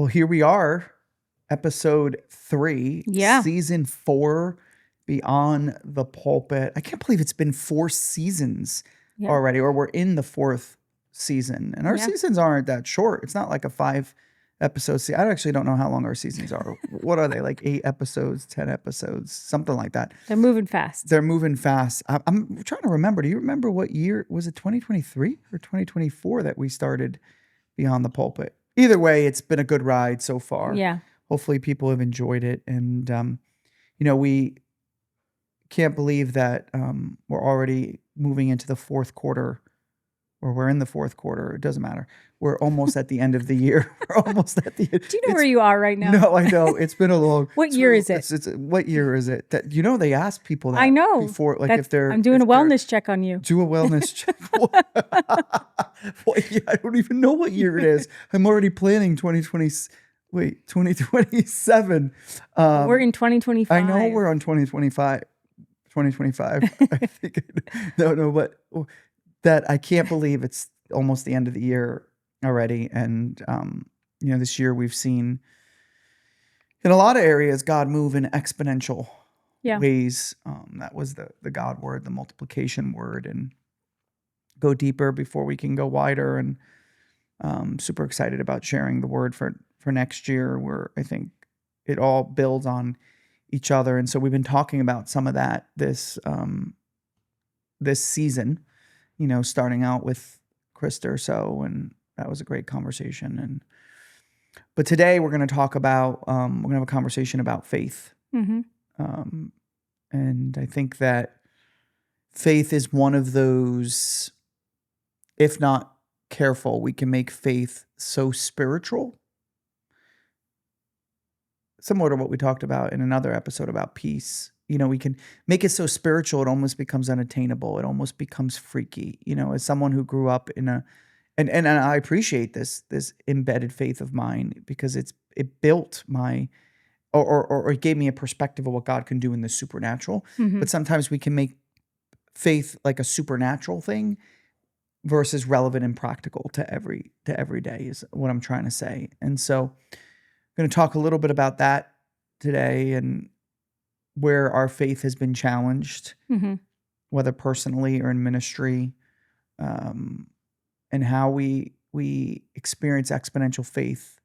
Well, here we are, episode 3, Yeah. season 4, Beyond the Pulpit. I can't believe it's been 4 seasons Yeah. already, or we're in the 4th season. And our Yeah. seasons aren't that short. It's not like a 5-episode season. I actually don't know how long our seasons are. What are they, like 8 episodes, 10 episodes, something like that? They're moving fast. They're moving fast. I'm trying to remember. Do you remember what year? Was it 2023 or 2024 that we started Beyond the Pulpit? Either way, it's been a good ride so far. Yeah. Hopefully people have enjoyed it. And, we can't believe that we're already moving into the 4th quarter, or we're in the 4th quarter. It doesn't matter. We're almost at the end of the year. We're almost at the end. Do you know where you are right now? No, I know. It's been a long. What year is it? What year is it? That they ask people that. I know. Before, like if they're. I'm doing a wellness check on you. Do a wellness check. I don't even know what year it is. I'm already planning 2027. We're in 2025. I know we're on 2025. 2025. I think. No, but that I can't believe it's almost the end of the year already. And, this year we've seen in a lot of areas, God move in exponential ways. That was the God word, the multiplication word, and go deeper before we can go wider. And super excited about sharing the word for next year, where I think it all builds on each other. And so we've been talking about some of that this season, starting out with Krista or so, and that was a great conversation. But today we're going to talk about, we're going to have a conversation about faith. Mm-hmm. And I think that faith is one of those, if not careful, we can make faith so spiritual. Similar to what we talked about in another episode about peace. We can make it so spiritual, it almost becomes unattainable. It almost becomes freaky. As someone who grew up in and I appreciate this embedded faith of mine, because it built my, or it gave me a perspective of what God can do in the supernatural. Mm-hmm. But sometimes we can make faith like a supernatural thing versus relevant and practical to every day is what I'm trying to say. And so I'm going to talk a little bit about that today, and where our faith has been challenged, Mm-hmm. whether personally or in ministry, and how we experience exponential faith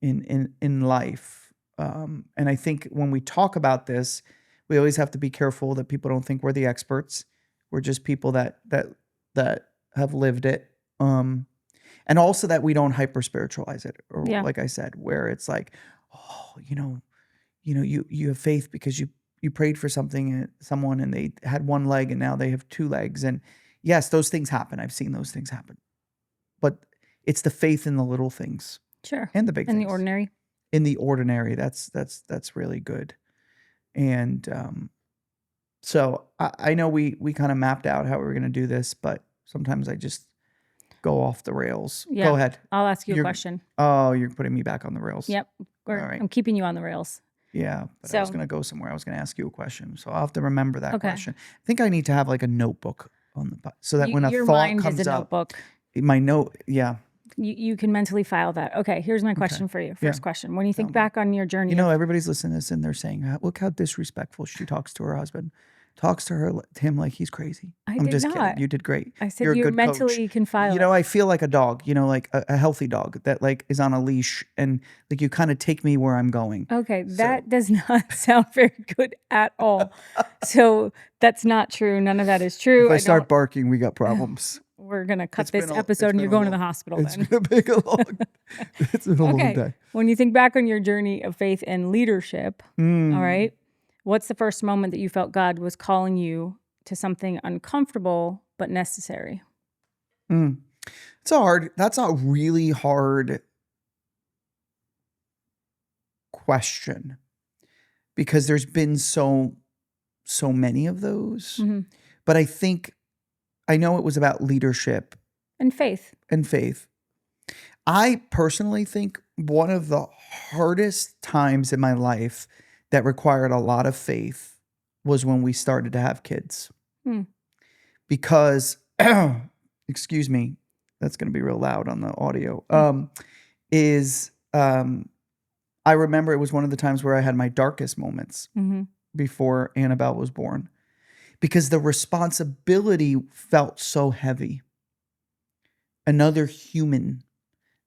in life. And I think when we talk about this, we always have to be careful that people don't think we're the experts. We're just people that have lived it. And also that we don't hyper spiritualize it, or like I said, where it's like, oh, you have faith because you prayed for someone and they had one leg and now they have 2 legs. And yes, those things happen. I've seen those things happen. But it's the faith in the little things. Sure. And the big things. In the ordinary. In the ordinary. That's really good. And so I know we kind of mapped out how we were going to do this, but sometimes I just go off the rails. Yeah. Go ahead. I'll ask you a question. Oh, you're putting me back on the rails. Yep. All right. I'm keeping you on the rails. Yeah, but I was going to go somewhere. I was going to ask you a question, so I'll have to remember that question. I think I need to have like a notebook on so that when a your thought mind comes is a up, notebook. My note, yeah. You can mentally file that. Okay, here's my question for you. First question: when you think back on your journey, everybody's listening to this and they're saying, "Look how disrespectful she talks to her husband." Talks to him like he's crazy. I'm just kidding. You did great. I said You're a you good mentally coach. can file it. I feel like a dog, like a healthy dog that like is on a leash, and like you kind of take me where I'm going. Okay, that does not sound very good at all. So that's not true. None of that is true. If I start barking, we got problems. We're going to cut this episode and you're going to the hospital then. It's going to be it's been a long day. When you think back on your journey of faith and leadership, all right, what's the first moment that you felt God was calling you to something uncomfortable but necessary? That's a really hard question, because there's been so many of those. Mm-hmm. But I know it was about leadership and faith. I personally think one of the hardest times in my life that required a lot of faith was when we started to have kids. Because, excuse me, that's going to be real loud on the audio, is I remember it was one of the times where I had my darkest moments Mm-hmm. before Anabelle was born, because the responsibility felt so heavy. Another human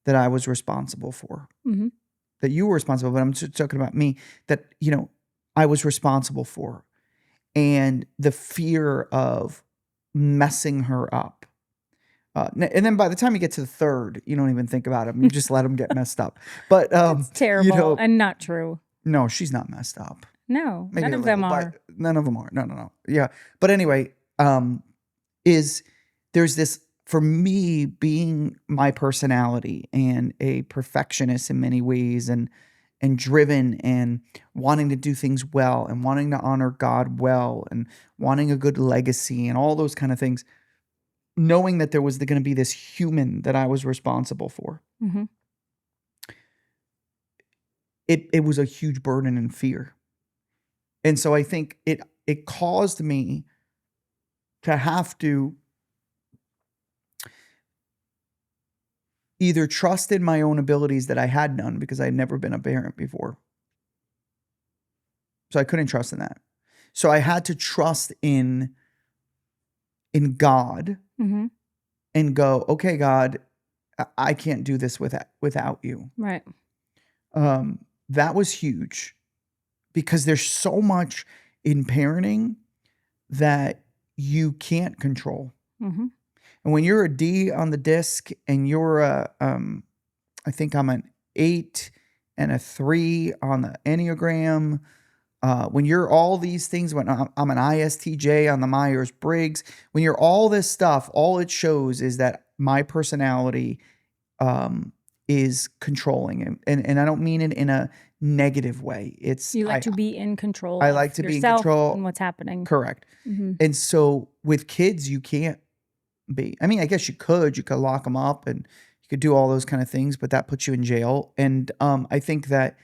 that I was responsible for, Mm-hmm. that you were responsible, but I'm just talking about me, that, I was responsible for. And the fear of messing her up. And then by the time you get to the third, you don't even think about them. You just let them get messed up. But, It's terrible and not true. no, she's not messed up. No, Maybe none a of them little, are. but none of them are. No. Yeah. But anyway, there's this, for me, being my personality and a perfectionist in many ways, and driven, and wanting to do things well, and wanting to honor God well, and wanting a good legacy, and all those kind of things, knowing that there was going to be this human that I was responsible for. Mm-hmm. It was a huge burden and fear. And so I think it caused me to have to either trust in my own abilities that I had none, because I had never been a parent before. So I couldn't trust in that. So I had to trust in God, Mm-hmm. and go, okay, God, I can't do this without you. Right. That was huge, because there's so much in parenting that you can't control. Mm-hmm. And when you're a D on the disc, and you're I think I'm an 8 and a 3 on the Enneagram. When you're all these things, when I'm an ISTJ on the Myers-Briggs, when you're all this stuff, all it shows is that my personality is controlling. And I don't mean it in a negative way. You like to be in control I of like to be in yourself control. and what's happening. Correct. Mm-hmm. And so with kids, you can't be. I mean, I guess you could lock them up, and you could do all those kind of things, but that puts you in jail. And I think that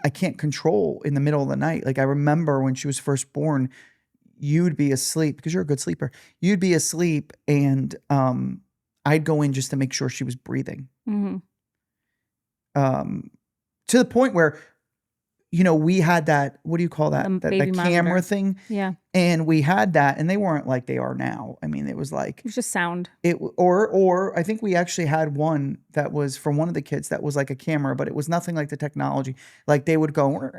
I can't control in the middle of the night. Like, I remember when she was first born, you'd be asleep, because you're a good sleeper. You'd be asleep, and I'd go in just to make sure she was breathing. Mm-hmm. To the point where, we had that, what do you call that? The That baby camera monitor. thing. Yeah. And we had that, and they weren't like they are now. I mean, it was like, It was just sound. or I think we actually had one that was from one of the kids that was like a camera, but it was nothing like the technology. Like, they would go,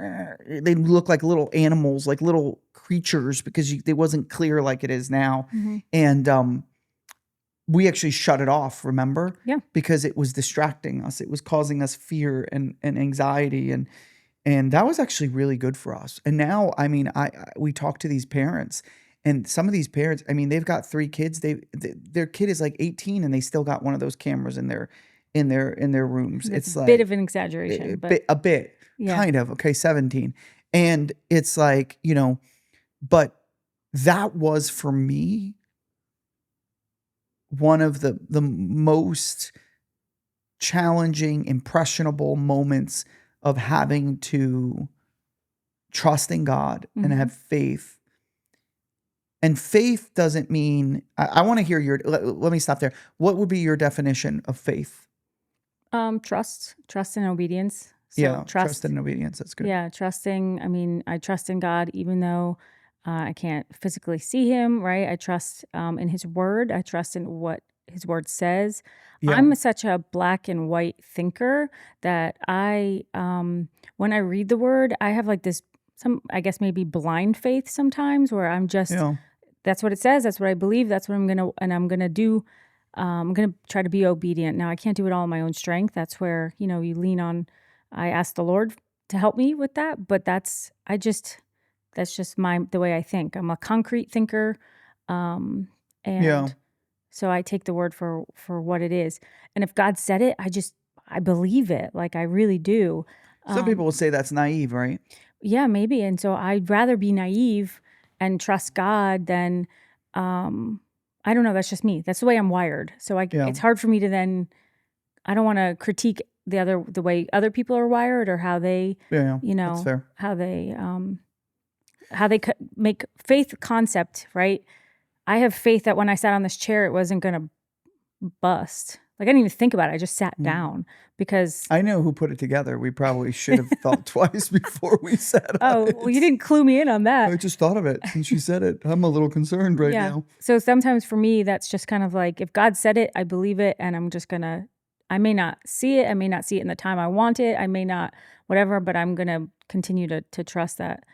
they look like little animals, like little creatures, because it wasn't clear like it is now. Mm-hmm. And we actually shut it off, remember? Yeah. Because it was distracting us. It was causing us fear and anxiety, and that was actually really good for us. And now, I mean, we talk to these parents, and some of these parents, I mean, they've got 3 kids. Their kid is like 18, and they still got one of those cameras in their rooms. That's It's a like bit of an exaggeration, but a bit, yeah. kind of. Okay, 17, and it's like, but that was, for me, one of the most challenging, impressionable moments of having to trust in God and Mm-hmm. have faith. And faith doesn't mean, I want to hear let me stop there. What would be your definition of faith? Trust and obedience. So Yeah, trust and obedience. That's good. Yeah, trusting. I mean, I trust in God even though I can't physically see him, right? I trust in his word. I trust in what his word says. Yeah. I'm such a black and white thinker that when I read the word, I have like this, I guess maybe blind faith sometimes, where I'm just, Yeah. that's what it says. That's what I believe. That's what I'm going to do. I'm going to try to be obedient. Now, I can't do it all on my own strength. That's where, you lean on, I ask the Lord to help me with that. But that's just the way I think. I'm a concrete thinker. And Yeah. so I take the word for what it is. And if God said it, I believe it. Like, I really do. Some people will say that's naive, right? Yeah, maybe. And so I'd rather be naive and trust God than, I don't know. That's just me. That's the way I'm wired. So Yeah. it's hard for me to then, I don't want to critique the way other people are wired, or how they, Yeah. That's fair. how they make faith concept, right? I have faith that when I sat on this chair, it wasn't going to bust. Like, I didn't even think about it. I just sat down because, I know who put it together. We probably should have thought twice before we sat on oh, it. well, you didn't clue me in on that. I just thought of it since you said it. I'm a little concerned right Yeah. now. So sometimes for me, that's just kind of like, if God said it, I believe it, and I'm just gonna, I may not see it, I may not see it in the time I want it, I may not, whatever, but I'm gonna continue to trust that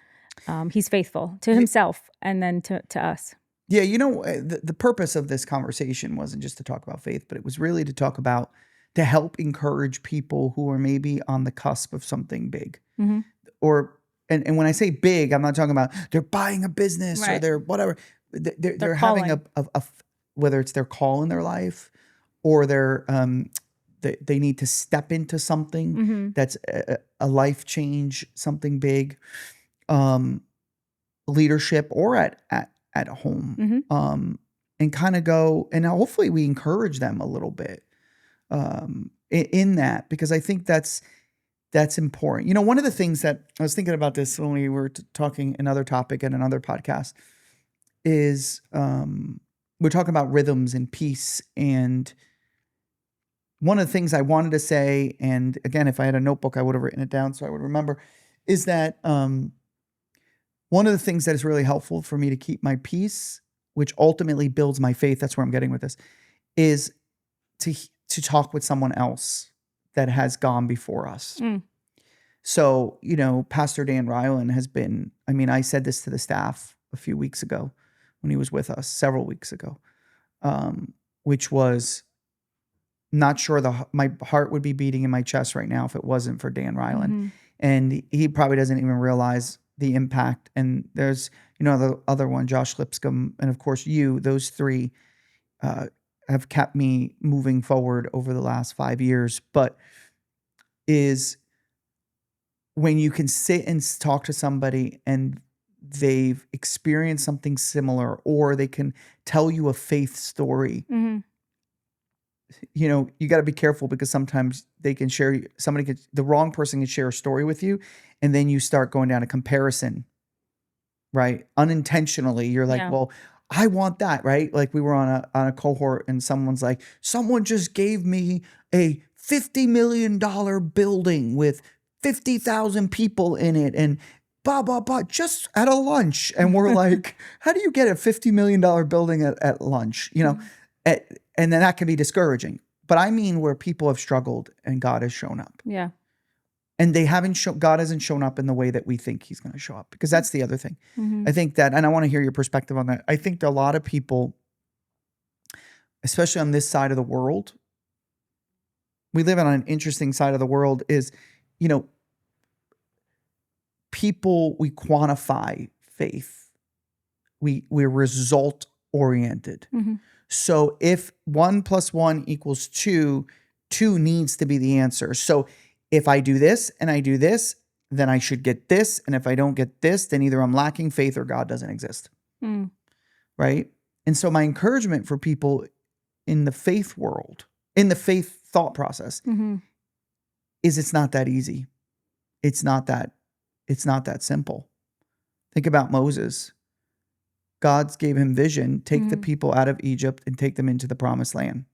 He's faithful to Himself and then to us. Yeah, the purpose of this conversation wasn't just to talk about faith, but it was really to talk about, to help encourage people who are maybe on the cusp of something big. Mm-hmm. Or, and when I say big, I'm not talking about they're buying a business or Right. they're whatever. They're having calling. whether it's their call in their life, or they need to step into something Mm-hmm. that's a life change, something big, leadership, or at home, Mm-hmm. and kind of go, and hopefully we encourage them a little bit in that, because I think that's important. One of the things that I was thinking about this when we were talking another topic in another podcast is we're talking about rhythms and peace. And one of the things I wanted to say, and again, if I had a notebook, I would have written it down so I would remember, is that one of the things that is really helpful for me to keep my peace, which ultimately builds my faith, that's where I'm getting with this, is to talk with someone else that has gone before us. So, Pastor Dan Ryland has been, I said this to the staff a few weeks ago when he was with us, several weeks ago, which was, not sure my heart would be beating in my chest right now if it wasn't for Dan Ryland. Mm-hmm. And he probably doesn't even realize the impact. And there's, the other one, Josh Lipscomb, and of course those three have kept me moving forward over the last 5 years. But is when you can sit and talk to somebody and they've experienced something similar, or they can tell you a faith story. Mm-hmm. You got to be careful, because sometimes they can the wrong person can share a story with you, and then you start going down a comparison, right? Unintentionally, you're like, Yeah. well, I want that, right? Like we were on a cohort, and someone's like, someone just gave me a $50 million building with 50,000 people in it, and blah, blah, blah, just at a lunch. And we're like, how do you get a $50 million building at lunch? And then that can be discouraging. But I mean where people have struggled and God has shown up. Yeah. And God hasn't shown up in the way that we think He's going to show up, because that's the other thing. Mm-hmm. I think that, and I want to hear your perspective on that. I think that a lot of people, especially on this side of the world, we live on an interesting side of the world, is, people, we quantify faith. We're result oriented. Mm-hmm. So if 1 + 1 = 2, 2 needs to be the answer. So if I do this and I do this, then I should get this. And if I don't get this, then either I'm lacking faith or God doesn't exist. Right? And so my encouragement for people in the faith world, in the faith thought process, is it's not that easy. It's not that simple. Think about Moses. God gave him vision, take the people out of Egypt and take them into the promised land.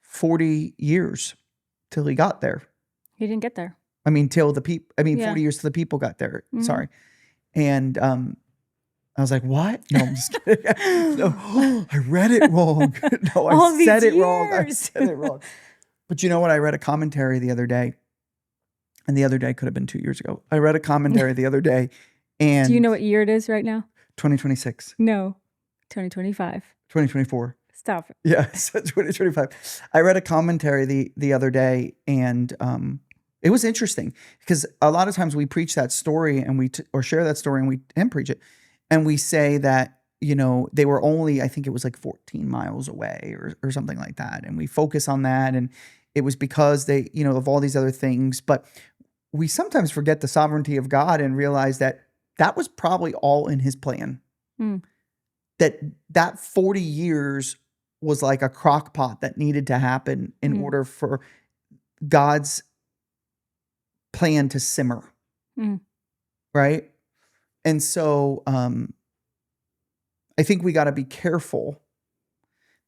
40 years till he got there. He didn't get there. Till the people, 40 years till the people got there. Sorry. And I was like, what? No, I'm just kidding. No, I read it wrong. No, I said it wrong. I said it wrong. But you know what? I read a commentary the other day, and the other day could have been 2 years ago. I read a commentary the other day. And do you know what year it is right now? 2026. No, 2025. 2024. Stop it. Yeah, so 2025. I read a commentary the other day, and it was interesting, because a lot of times we preach that story and or share that story and preach it, and we say that they were only, I think it was like 14 miles away or something like that, and we focus on that, and it was because they of all these other things, but we sometimes forget the sovereignty of God and realize that was probably all in His plan. That 40 years was like a crock pot that needed to happen in order for God's plan to simmer. Right? And so I think we got to be careful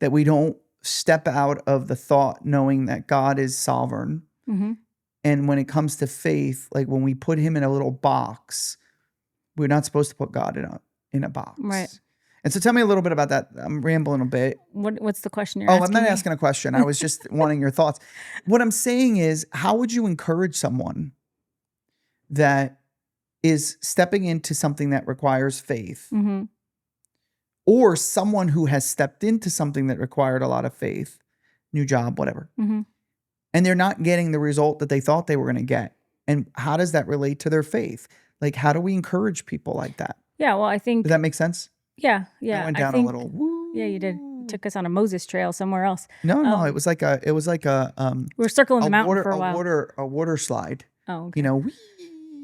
that we don't step out of the thought knowing that God is sovereign. Mm-hmm. And when it comes to faith, like when we put him in a little box, we're not supposed to put God in a box. Right. And so tell me a little bit about that. I'm rambling a bit. What's the question you're Oh, asking I'm not me? asking a question. I was just wanting your thoughts. What I'm saying is, how would you encourage someone that is stepping into something that requires faith, Mm-hmm. or someone who has stepped into something that required a lot of faith, new job, whatever, Mm-hmm. and they're not getting the result that they thought they were going to get? And how does that relate to their faith? Like, how do we encourage people like that? Yeah, well, I think Does that make sense? yeah, I went I down a think little. Woo. yeah, you did. You took us on a Moses trail somewhere else. No, it was like a We were circling the mountain water for a while. water slide. Oh, okay. Whee.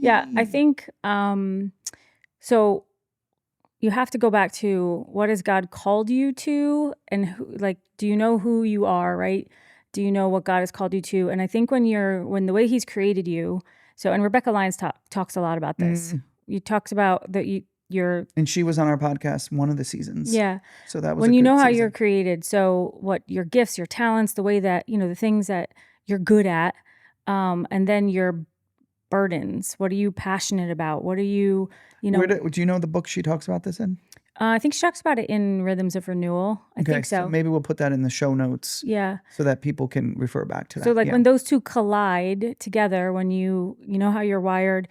Yeah, I think so you have to go back to what has God called you to, and do you know who you are, right? Do you know what God has called you to? And I think when the way he's created you, and Rebecca Lyons talks a lot about this. You talks about that you're And she was on our podcast one of the seasons. yeah. So that was When a you good know how season. you're created, so what your gifts, your talents, the way that, the things that you're good at, and then your burdens. What are you passionate about? What are you, do you know the book she talks about this in? I think she talks about it in Rhythms of Renewal. I think so. Maybe we'll put that in the show notes. Yeah. So that people can refer back to that. So when those two collide together, when you know how you're wired,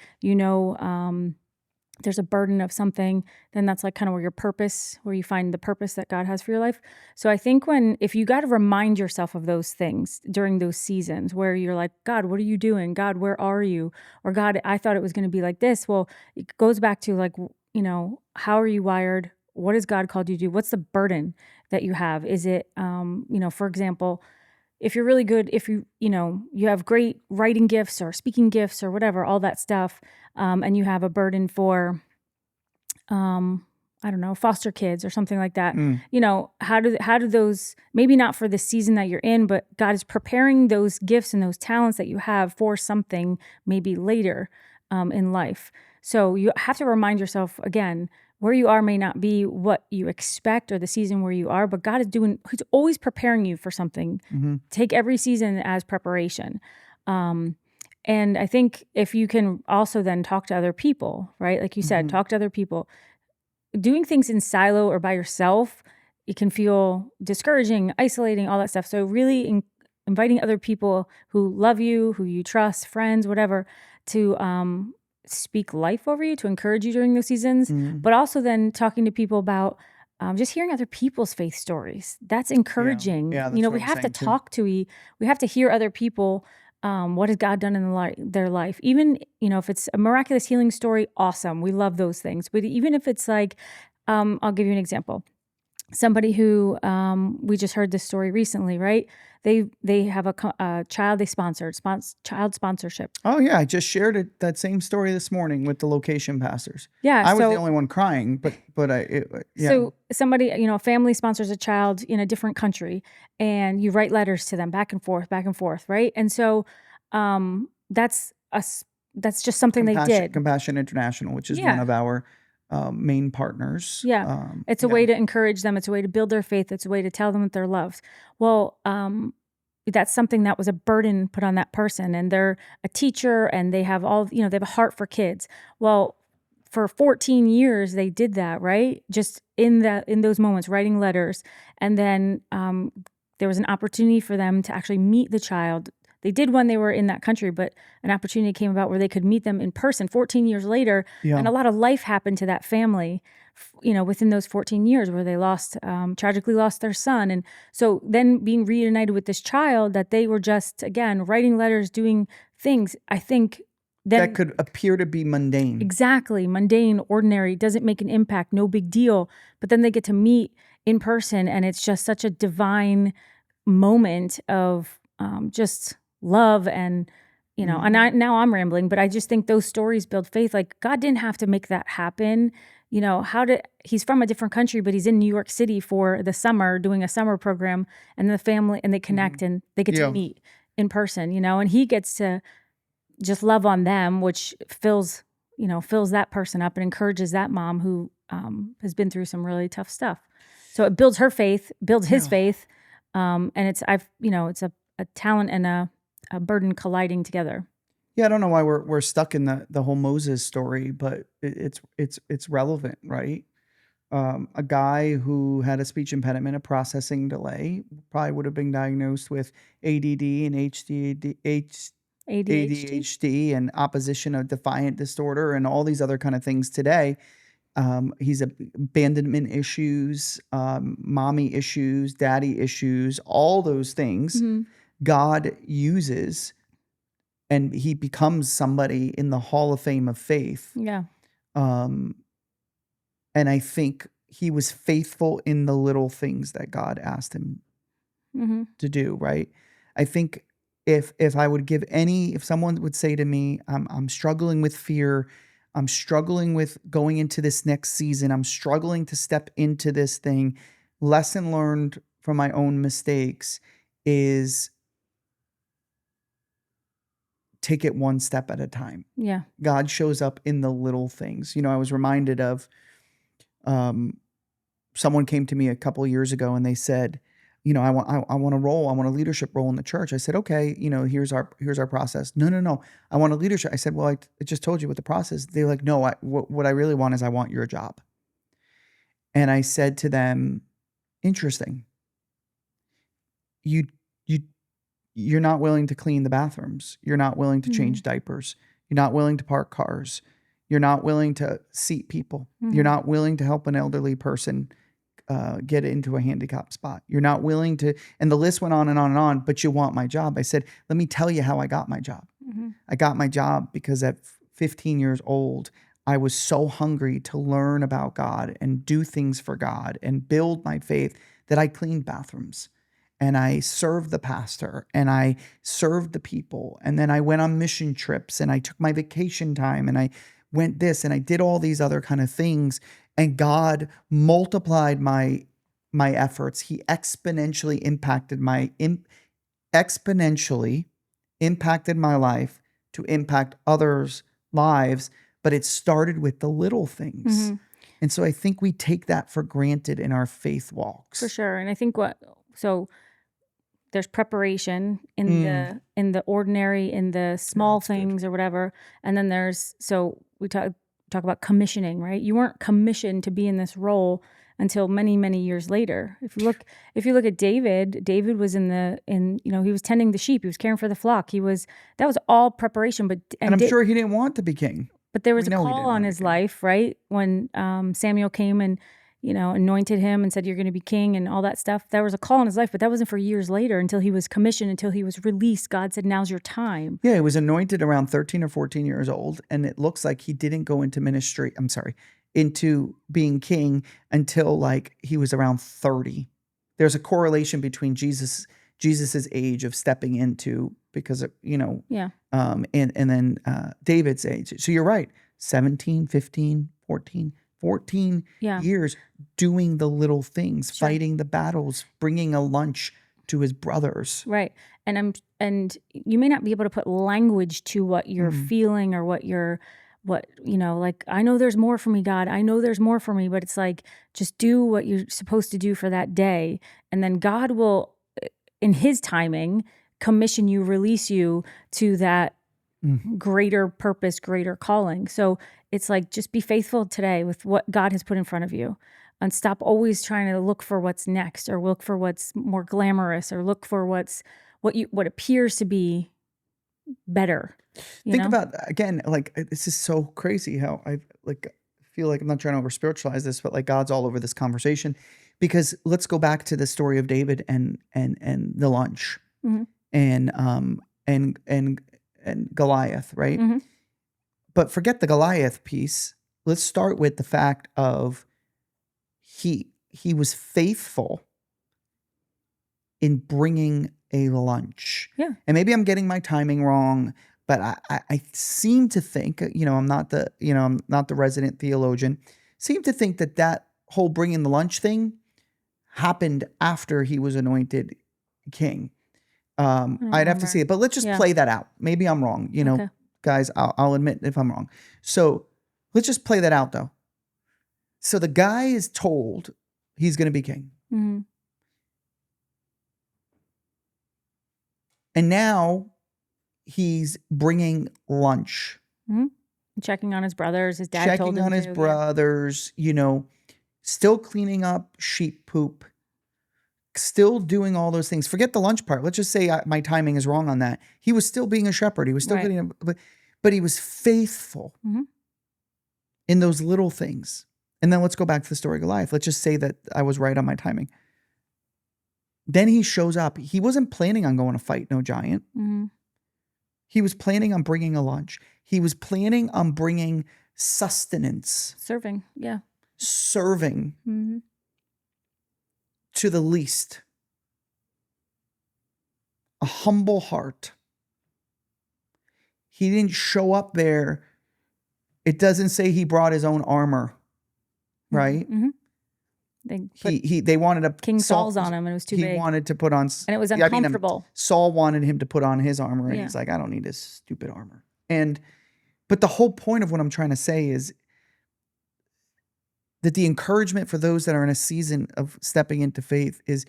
there's a burden of something, then that's like kind of where you find the purpose that God has for your life. So I think if you got to remind yourself of those things during those seasons where you're like, God, what are you doing? God, where are you? Or God, I thought it was going to be like this. Well, it goes back to how are you wired? What has God called you to do? What's the burden that you have? Is it, for example, if you're really good, if you have great writing gifts or speaking gifts or whatever, all that stuff, and you have a burden for, I don't know, foster kids or something like that, how do those, maybe not for the season that you're in, but God is preparing those gifts and those talents that you have for something maybe later in life. So you have to remind yourself again, where you are may not be what you expect or the season where you are, but God is he's always preparing you for something. Mm-hmm. Take every season as preparation. And I think if you can also then talk to other people, right? Like you said, talk to other people. Doing things in silo or by yourself, it can feel discouraging, isolating, all that stuff. So really inviting other people who love you, who you trust, friends, whatever, to speak life over you, to encourage you during those seasons, but also then talking to people about just hearing other people's faith stories. That's encouraging. Yeah, that's we have to talk to, we have to hear other people. What has God done in their life? Even, if it's a miraculous healing story, awesome. We love those things. But even if it's like, I'll give you an example. Somebody who, we just heard this story recently, right? They have a child they sponsored, child sponsorship. Oh yeah, I just shared that same story this morning with the location pastors. Yeah, I was the only one crying, but yeah. So somebody, a family sponsors a child in a different country, and you write letters to them back and forth, right? And so that's just something they did. Compassion International, which is one of our main partners. Yeah. It's a way to encourage them. It's a way to build their faith. It's a way to tell them that they're loved. Well, that's something that was a burden put on that person, and they're a teacher and they have they have a heart for kids. Well, for 14 years they did that, right? Just in those moments, writing letters. And then there was an opportunity for them to actually meet the child. They did when they were in that country, but an opportunity came about where they could meet them in person 14 years later. Yeah. And a lot of life happened to that family, within those 14 years where they tragically lost their son. And so then being reunited with this child that they were just, again, writing letters, doing things, I think that could appear to be mundane. Exactly. Mundane, ordinary, doesn't make an impact, no big deal. But then they get to meet in person, and it's just such a divine moment of just love and and now I'm rambling, but I just think those stories build faith. Like, God didn't have to make that happen. He's from a different country, but he's in New York City for the summer doing a summer program, and the family, and they connect and they get to meet in person, and he gets to just love on them, which fills that person up and encourages that mom who has been through some really tough stuff. So it builds her faith, builds his Yeah. faith. And it's a talent and a burden colliding together. Yeah, I don't know why we're stuck in the whole Moses story, but it's relevant, right? A guy who had a speech impediment, a processing delay, probably would have been diagnosed with ADD and ADHD. ADHD and opposition of defiant disorder and all these other kind of things today. He's abandonment issues, mommy issues, daddy issues, all those things. Mhm. God uses, and he becomes somebody in the Hall of Fame of faith. Yeah. Um, and I think he was faithful in the little things that God asked him Mhm. to do, right? I think if I would give if someone would say to me, I'm struggling with fear, I'm struggling with going into this next season, I'm struggling to step into this thing, lesson learned from my own mistakes is take it one step at a time. Yeah. God shows up in the little things. I was reminded of someone came to me a couple of years ago and they said, I want a role, I want a leadership role in the church. I said, okay, here's our process. No, I want a leadership. I said, well, I just told you what the process. They're like, no, what I really want is I want your job. And I said to them, interesting. You're not willing to clean the bathrooms. You're not willing to change diapers. You're not willing to park cars. You're not willing to seat people. You're not willing to help an elderly person get into a handicapped spot. You're not willing to, and the list went on and on and on, but you want my job. I said, let me tell you how I got my job. I got my job because at 15 years old, I was so hungry to learn about God and do things for God and build my faith that I cleaned bathrooms. And I served the pastor and I served the people. And then I went on mission trips and I took my vacation time and I went this and I did all these other kind of things. And God multiplied my efforts. He exponentially impacted my life to impact others' lives. But it started with the little things. And so I think we take that for granted in our faith walks. For sure. And I think there's preparation in the ordinary, in the small things or whatever. And then we talk about commissioning, right? You weren't commissioned to be in this role until many, many years later. If you look at David was he was tending the sheep, he was caring for the flock. That was all preparation, and I'm sure he didn't want to be king. But there was a call on his life, right? When Samuel came and anointed him and said, you're going to be king and all that stuff. There was a call on his life, but that wasn't for years later until he was commissioned, until he was released. God said, now's your time. Yeah, he was anointed around 13 or 14 years old. And it looks like he didn't go into into being king until like he was around 30. There's a correlation between Jesus's age of stepping into, because of, and then David's age. So you're right. 17, 15, 14 years doing the little things, fighting the battles, bringing a lunch to his brothers. Right. And you may not be able to put language to what you're feeling or like, I know there's more for me, God. I know there's more for me, but it's like, just do what you're supposed to do for that day. And then God will, in his timing, commission you, release you to that greater purpose, greater calling. So it's like, just be faithful today with what God has put in front of you, and stop always trying to look for what's next or look for what's more glamorous or look for what appears to be better. Think about, again, like, this is so crazy how I feel like I'm not trying to over spiritualize this, but like God's all over this conversation, because let's go back to the story of David and the lunch and Goliath, right? But forget the Goliath piece. Let's start with the fact of he was faithful in bringing a lunch. Yeah. And maybe I'm getting my timing wrong, but I seem to think, I'm not the resident theologian, seem to think that whole bringing the lunch thing happened after he was anointed king. I'd have to see it, but let's just play that out. Maybe I'm wrong, Okay. guys, I'll admit if I'm wrong. So let's just play that out though. So the guy is told, He's going to be king. Mm-hmm. And now he's bringing lunch. Mm-hmm. Checking on his brothers. His dad told Checking him on his to. brothers, still cleaning up sheep poop, still doing all those things. Forget the lunch part. Let's just say my timing is wrong on that. He was still being a shepherd. He was still Right. getting, but he was faithful Mm-hmm. in those little things. And then let's go back to the story of Goliath. Let's just say that I was right on my timing. Then he shows up. He wasn't planning on going to fight no giant. Mm-hmm. He was planning on bringing a lunch. He was planning on bringing sustenance. Serving. Yeah. Serving Mm-hmm. to the least. A humble heart. He didn't show up there. It doesn't say he brought his own armor, right? Mm-hmm. They wanted a King Saul's on him, and it was too big. He wanted to put on, and it was uncomfortable. Saul wanted him to put on his armor, and Yeah. he's like, I don't need this stupid armor. But the whole point of what I'm trying to say is that the encouragement for those that are in a season of stepping into faith is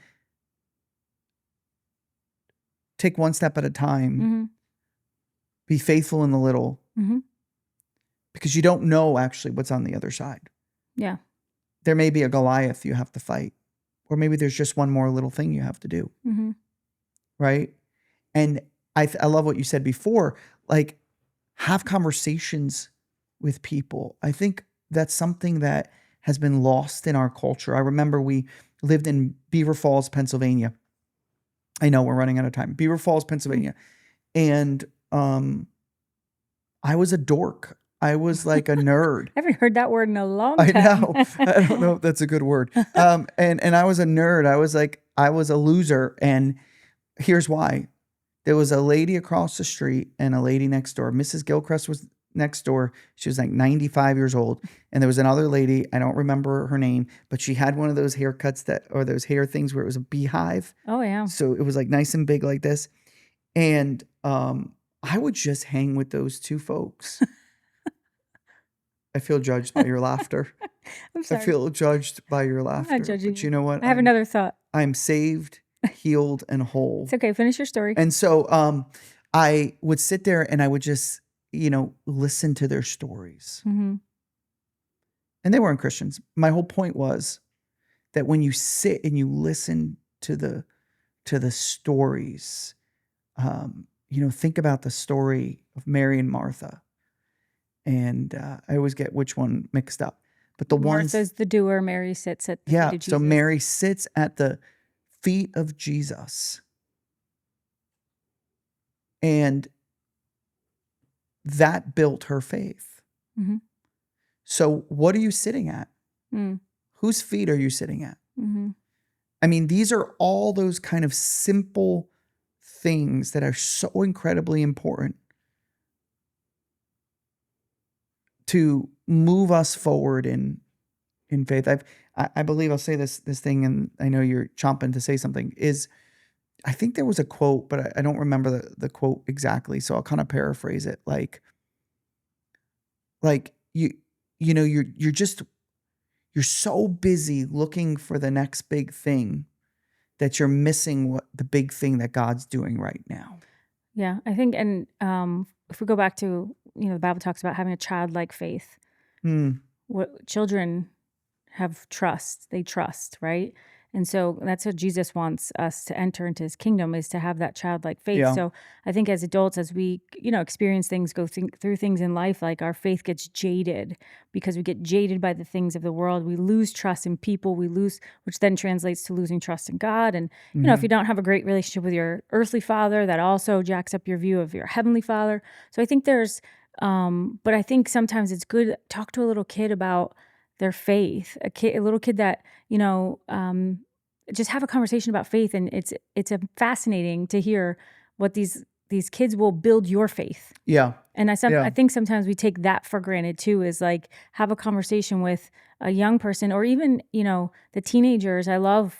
take one step at a time. Mm-hmm. Be faithful in the little. Mm-hmm. Because you don't know actually what's on the other side. Yeah. There may be a Goliath you have to fight. Or maybe there's just one more little thing you have to do. Mm-hmm. Right? And I love what you said before. Like, have conversations with people. I think that's something that has been lost in our culture. I remember we lived in Beaver Falls, Pennsylvania. I know we're running out of time. Beaver Falls, Pennsylvania. And I was a dork. I was like a nerd. I haven't heard that word in a long time. I know. I don't know if that's a good word. And I was a nerd. I was a loser. And here's why. There was a lady across the street and a lady next door. Mrs. Gilchrist was next door. She was like 95 years old. And there was another lady, I don't remember her name, but she had one of those haircuts or those hair things where it was a beehive. Oh, yeah. So it was like nice and big like this. And I would just hang with those two folks. I feel judged by your laughter. I'm sorry. I feel judged by your laughter. I'm not judging but you know what? I have another thought. I'm saved, healed, and whole. It's okay. Finish your story. And so I would sit there and I would just, listen to their stories. Mm-hmm. And they weren't Christians. My whole point was that when you sit and you listen to the stories, think about the story of Mary and Martha. And I always get which one mixed up. But the ones... Martha's the doer. Mary sits at the feet of Jesus. So Mary sits at the feet of Jesus. And that built her faith. Mm-hmm. So what are you sitting at? Mm. Whose feet are you sitting at? Mm-hmm. I mean, these are all those kind of simple things that are so incredibly important to move us forward in faith. I believe I'll say this thing, and I know you're chomping to say something, is I think there was a quote, but I don't remember the quote exactly, so I'll kind of paraphrase it. Like you're so busy looking for the next big thing that you're missing the big thing that God's doing right now. Yeah, I think, and if we go back to, the Bible talks about having a childlike faith. What children have trust, they trust, right? And so that's what Jesus wants us to enter into his kingdom, is to have that childlike faith. Yeah. So I think as adults, as we, experience things, through things in life, like our faith gets jaded because we get jaded by the things of the world. We lose trust in people, which then translates to losing trust in God. And, if you don't have a great relationship with your earthly father, that also jacks up your view of your heavenly father. So I think there's, but I think sometimes it's good to talk to a little kid about their faith, a little kid that, just have a conversation about faith. And it's fascinating to hear what these kids will build your faith. Yeah. And I think sometimes we take that for granted too, is like have a conversation with a young person, or even, the teenagers. I love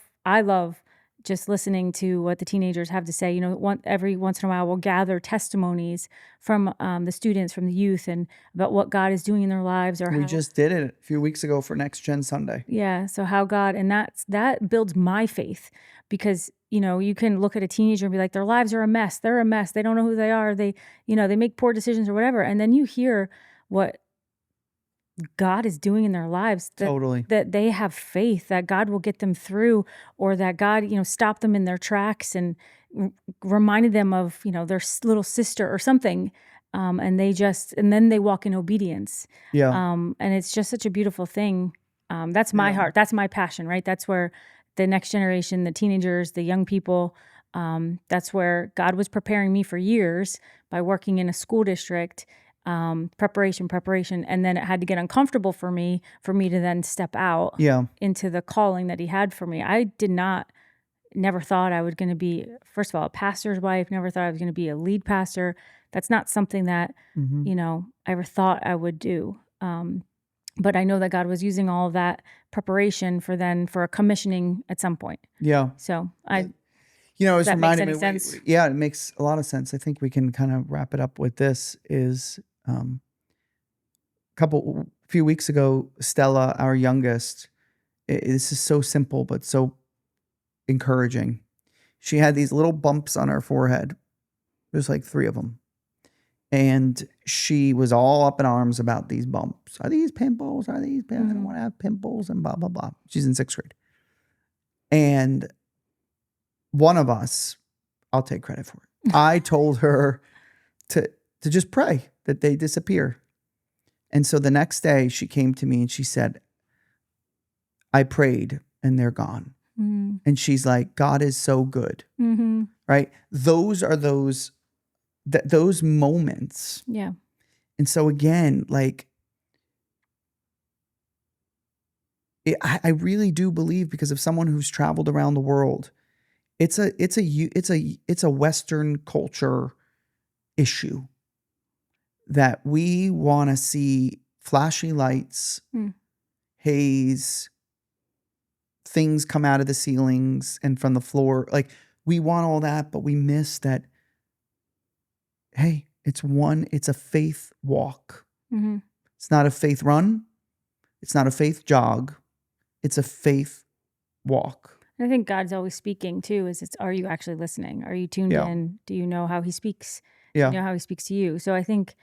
just listening to what the teenagers have to say. You know, every once in a while we'll gather testimonies from the students, from the youth, and about what God is doing in their lives, or We how, just did it a few weeks ago for Next Gen Sunday. yeah, so how God, and that builds my faith, because you know, you can look at a teenager and be like, their lives are a mess. They're a mess. They don't know who they are. They, you know, they make poor decisions or whatever. And then you hear what God is doing in their lives, Totally. that they have faith that God will get them through, or that God, you know, stopped them in their tracks and reminded them of, you know, their little sister or something. And then they walk in obedience. Yeah. And it's just such a beautiful thing. That's my Yeah. heart. That's my passion, right? That's where the next generation, the teenagers, the young people, that's where God was preparing me for years by working in a school district. Preparation. And then it had to get uncomfortable for me to then step out Yeah. into the calling that he had for me. I never thought I was going to be, first of all, a pastor's wife, never thought I was going to be a lead pastor. That's not something that, Mhm. you know, I ever thought I would do. But I know that God was using all of that preparation for a commissioning at some point. Yeah. So You know, it's that makes reminding any me. sense? Yeah, it makes a lot of sense. I think we can kind of wrap it up with this. Is a few weeks ago, Stella, our youngest, this is so simple but so encouraging. She had these little bumps on her forehead. There's like 3 of them. And she was all up in arms about these bumps. Are these pimples? I don't want to have pimples and blah, blah, blah. She's in 6th grade. And one of us, I'll take credit for it. I told her to just pray that they disappear. And so the next day she came to me and she said, I prayed and they're gone. Mm. And she's like, God is so good. Mm-hmm. Right? Those are those moments. Yeah. And so again, like, I really do believe, because of someone who's traveled around the world, it's a Western culture issue that we want to see flashy lights, haze, things come out of the ceilings and from the floor. Like, we want all that, but we miss that. Hey, it's a faith walk. Mm-hmm. It's not a faith run. It's not a faith jog. It's a faith walk. I think God's always speaking too. Are you actually listening? Are you tuned in? Do you know how he speaks? Yeah. Do you know how he speaks to you? So I think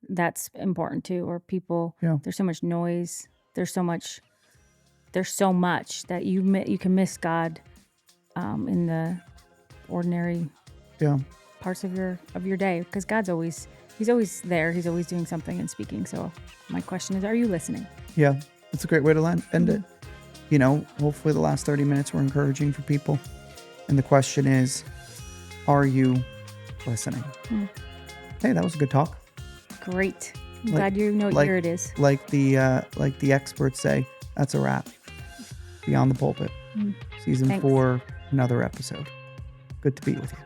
that's important too. Or people, there's so much noise. There's so much that you can miss God in the ordinary parts of your day, because he's always there. He's always doing something and speaking. So my question is, are you listening? Yeah, that's a great way to end it. You know, hopefully the last 30 minutes were encouraging for people. And the question is, are you listening? Hey, that was a good talk. Great. I'm glad you know what year it is. Like the experts say, that's a wrap. Beyond the Pulpit. Season 4, another episode. Good to be with you.